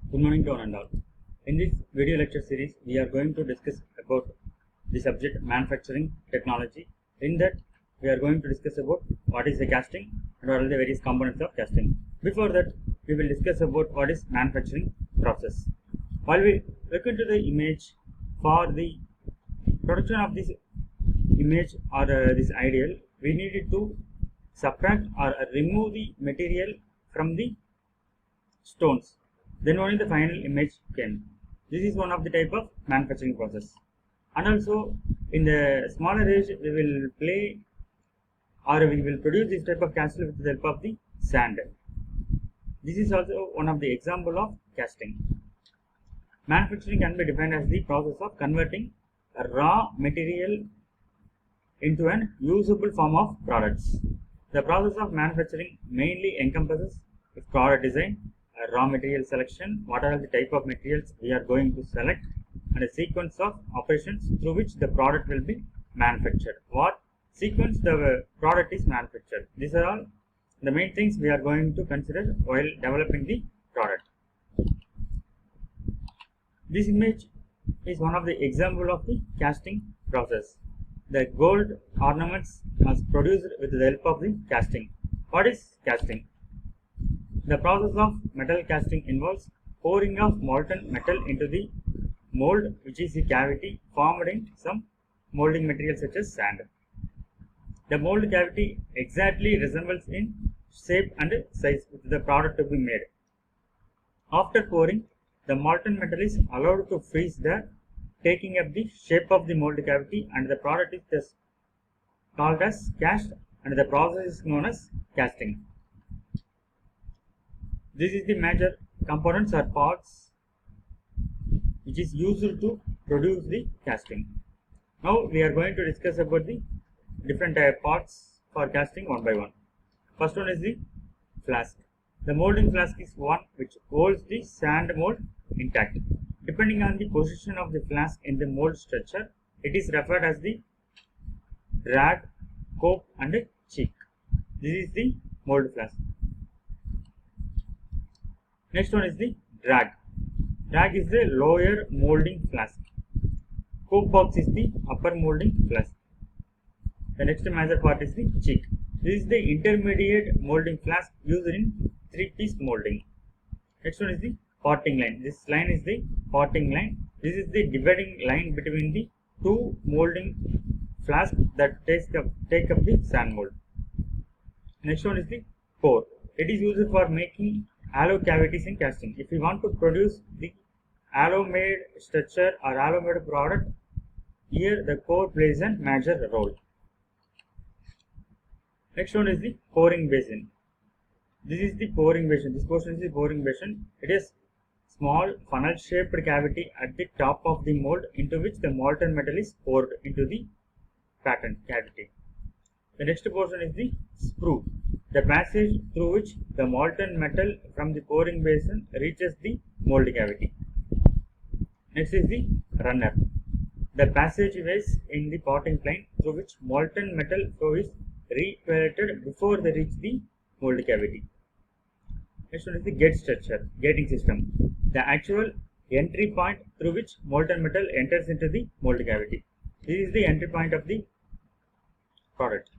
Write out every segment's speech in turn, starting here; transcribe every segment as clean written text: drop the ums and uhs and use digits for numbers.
Good morning to one and all. In this video lecture series, we are going to discuss about the subject manufacturing technology. In that, we are going to discuss about what is the casting and what are the various components of casting. Before that, we will discuss about what is manufacturing process. While we look into the image for the production of this image or this ideal, we needed to subtract or remove the material from the stones. Then only the final image came. This is one of the type of manufacturing process. And also in the smaller age we will play or we will produce this type of castle with the help of the sand. This is also one of the example of casting. Manufacturing can be defined as the process of converting a raw material into an usable form of products. The process of manufacturing mainly encompasses product design, raw material selection, what are the type of materials we are going to select, and a sequence of operations through which the product will be manufactured. What sequence the product is manufactured. These are all the main things we are going to consider while developing the product. This image is one of the example of the casting process. The gold ornaments are produced with the help of the casting. What is casting? The process of metal casting involves pouring of molten metal into the mold, which is a cavity formed in some molding material such as sand. The mold cavity exactly resembles in shape and size with the product to be made. After pouring, the molten metal is allowed to freeze there, taking up the shape of the mold cavity, and the product is thus called as cast, and the process is known as casting. This is the major components or parts which is used to produce the casting. Now we are going to discuss about the different parts for casting one by one. First one is the flask. The molding flask is one which holds the sand mold intact. Depending on the position of the flask in the mold structure, it is referred as the drag, cope and cheek. This is the mold flask. Next one is the drag. Drag is the lower molding flask. Cope box is the upper molding flask. The next major part is the cheek. This is the intermediate molding flask used in 3-piece molding. Next one is the parting line. This line is the parting line. This is the dividing line between the two molding flasks that take up the sand mold. Next one is the core. It is used for making alloy cavities in casting. If we want to produce the alloy made structure or alloy made product, here the core plays a major role. Next one is the pouring basin. This is the pouring basin. This portion is the pouring basin. It is small funnel shaped cavity at the top of the mold into which the molten metal is poured into the pattern cavity. The next portion is the sprue, the passage through which the molten metal from the pouring basin reaches the mold cavity. Next is the runner, the passageways in the potting plane through which molten metal flow is re-pelleted before they reach the mold cavity. Next one is the gate structure, gating system, the actual entry point through which molten metal enters into the mold cavity. This is the entry point of the product.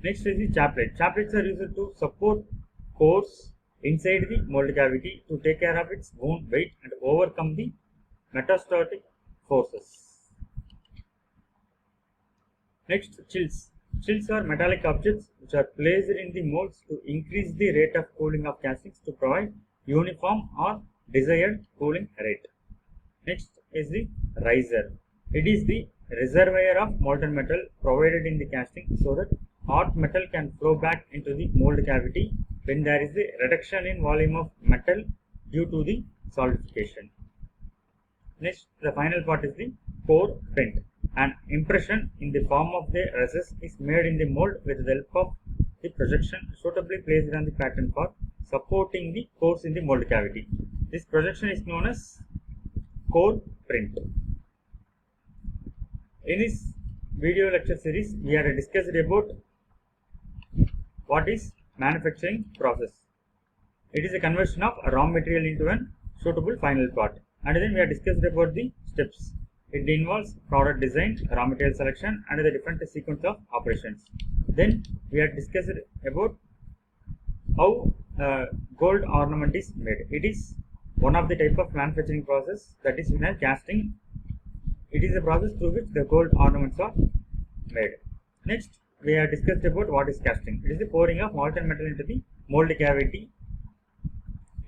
Next is the chaplets. Chaplets are used to support cores inside the mold cavity to take care of its own weight and overcome the metastatic forces. Next, chills. Chills are metallic objects which are placed in the molds to increase the rate of cooling of castings to provide uniform or desired cooling rate. Next is the riser. It is the reservoir of molten metal provided in the casting so that hot metal can flow back into the mold cavity when there is a reduction in volume of metal due to the solidification. Next, the final part is the core print. An impression in the form of the recess is made in the mold with the help of the projection suitably placed on the pattern for supporting the cores in the mold cavity. This projection is known as core print. In this video lecture series, we are discussed about what is manufacturing process. It is a conversion of a raw material into an suitable final part. And then we have discussed about the steps. It involves product design, raw material selection, and the different sequence of operations. Then we have discussed about how gold ornament is made. It is one of the type of manufacturing process that is known as casting. It is a process through which the gold ornaments are made. Next, we have discussed about what is casting. It is the pouring of molten metal into the mold cavity.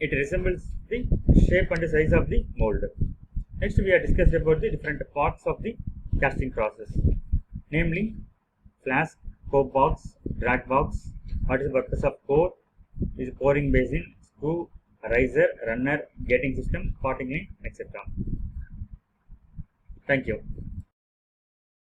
It resembles the shape and the size of the mold. Next, we have discussed about the different parts of the casting process, namely flask, cope box, drag box, what is the purpose of core, is pouring basin, screw, riser, runner, gating system, potting line, etc. Thank you.